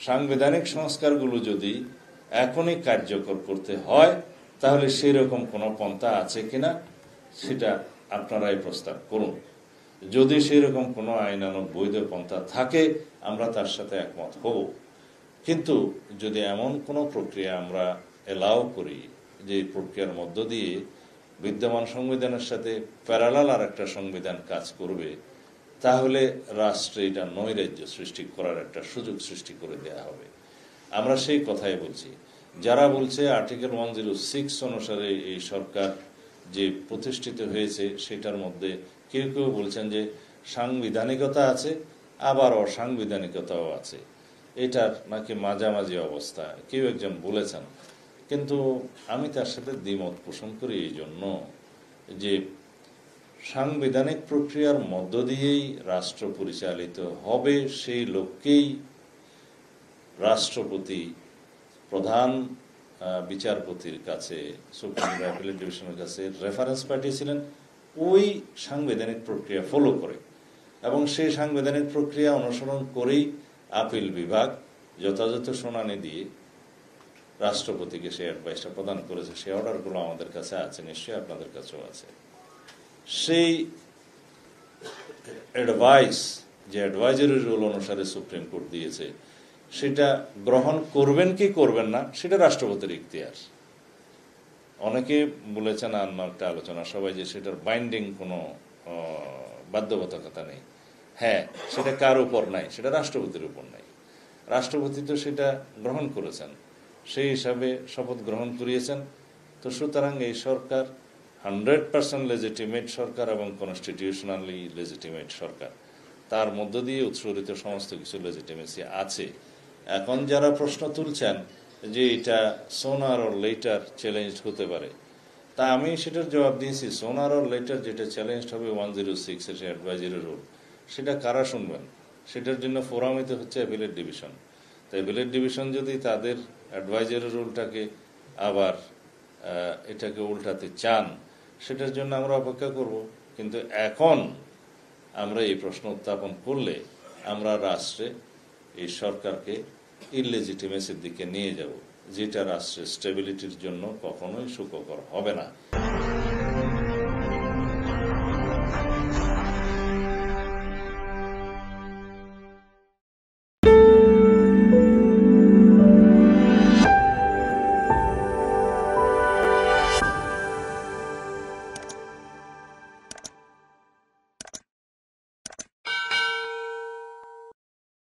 সাংবিধানিক সংস্কারগুলো যদি এখনই কার্যকর করতে হয় তাহলে সেই রকম কোনো পন্থা আছে কিনা সেটা আপনারাই প্রস্তাব করুন। যদি সেই রকম কোনো আইনানুগ বৈধ পন্থা থাকে আমরা তার সাথে একমত হব। কিন্তু যদি এমন কোনো প্রক্রিয়া আমরা এলাও করি যে প্রক্রিয়ার মধ্য দিয়ে বিদ্যমান সংবিধানের সাথে প্যারালাল আর একটা সংবিধান কাজ করবে, তাহলে রাষ্ট্রে এটা নৈরাজ্য সৃষ্টি করার একটা সুযোগ সৃষ্টি করে দেয়া হবে। আমরা সেই কথাই বলছি। যারা বলছে আর্টিকেল 106 অনুসারে এই সরকার যে প্রতিষ্ঠিত হয়েছে সেটার মধ্যে কেউ কেউ বলছেন যে সাংবিধানিকতা আছে আবার অসাংবিধানিকতাও আছে, এটার নাকি মাঝামাঝি অবস্থা কেউ একজন বলেছেন। কিন্তু আমি তার সাথে দ্বিমত পোষণ করি এই জন্য যে সাংবিধানিক প্রক্রিয়ার মধ্য দিয়েই রাষ্ট্র পরিচালিত হবে, সেই লক্ষ্যেই রাষ্ট্রপতি প্রধান বিচারপতির কাছে সুপ্রিম অ্যাপিলেট ডিভিশনের কাছে রেফারেন্স পাঠিয়েছিলেন ওই সাংবিধানিক প্রক্রিয়া ফলো করে, এবং সেই সাংবিধানিক প্রক্রিয়া অনুসরণ করেই আপিল বিভাগ যথাযথ শুনানি দিয়ে রাষ্ট্রপতিকে সেই অ্যাডভাইসটা প্রদান করেছে। সেই অর্ডারগুলো আমাদের কাছে আছে, নিশ্চয়ই আপনাদের কাছেও আছে। সেই অ্যাডভাইস যে অ্যাডভাইজারি রুল অনুসারে সুপ্রিম কোর্ট দিয়েছে সেটা গ্রহণ করবেন কি করবেন না সেটা রাষ্ট্রপতির ইখতিয়ার। অনেকে বলেছেন একটা আলোচনা সবাই যে সেটার বাইন্ডিং কোনো বাধ্যবাধকতা নেই। হ্যাঁ, সেটা কার উপর নাই, সেটা রাষ্ট্রপতির উপর নাই। রাষ্ট্রপতি তো সেটা গ্রহণ করেছেন, সেই হিসাবে শপথ গ্রহণ করিয়েছেন। তো সুতরাং এই সরকার 100% লেজিটিমেট সরকার এবং কনস্টিটিউশনালি লেজিটিমেট সরকার, তার মধ্য দিয়ে উৎসরিত সমস্ত কিছু লেজিটিমেসি আছে। এখন যারা প্রশ্ন তুলছেন যে এটা সোনার অর লেটার চ্যালেঞ্জ হতে পারে, তা আমি সেটার জবাব দিয়েছি। সোনার অর লেটার যেটা চ্যালেঞ্জ হবে 106 এর অ্যাডভাইজারি রুল, সেটা কারা শুনবেন? সেটার জন্য ফোরামিতে হচ্ছে অ্যাপিলেট ডিভিশন। তো অ্যাপিলেট ডিভিশন যদি তাদের অ্যাডভাইজারি রুলটাকে আবার এটাকে উল্টাতে চান, সেটার জন্য আমরা অপেক্ষা করব। কিন্তু এখন আমরা এই প্রশ্ন উত্থাপন করলে আমরা রাষ্ট্রে এই সরকারকে ইললেজিটিমেসির দিকে নিয়ে যাব, যেটা রাষ্ট্রের স্টেবিলিটির জন্য কখনোই সুখকর হবে না।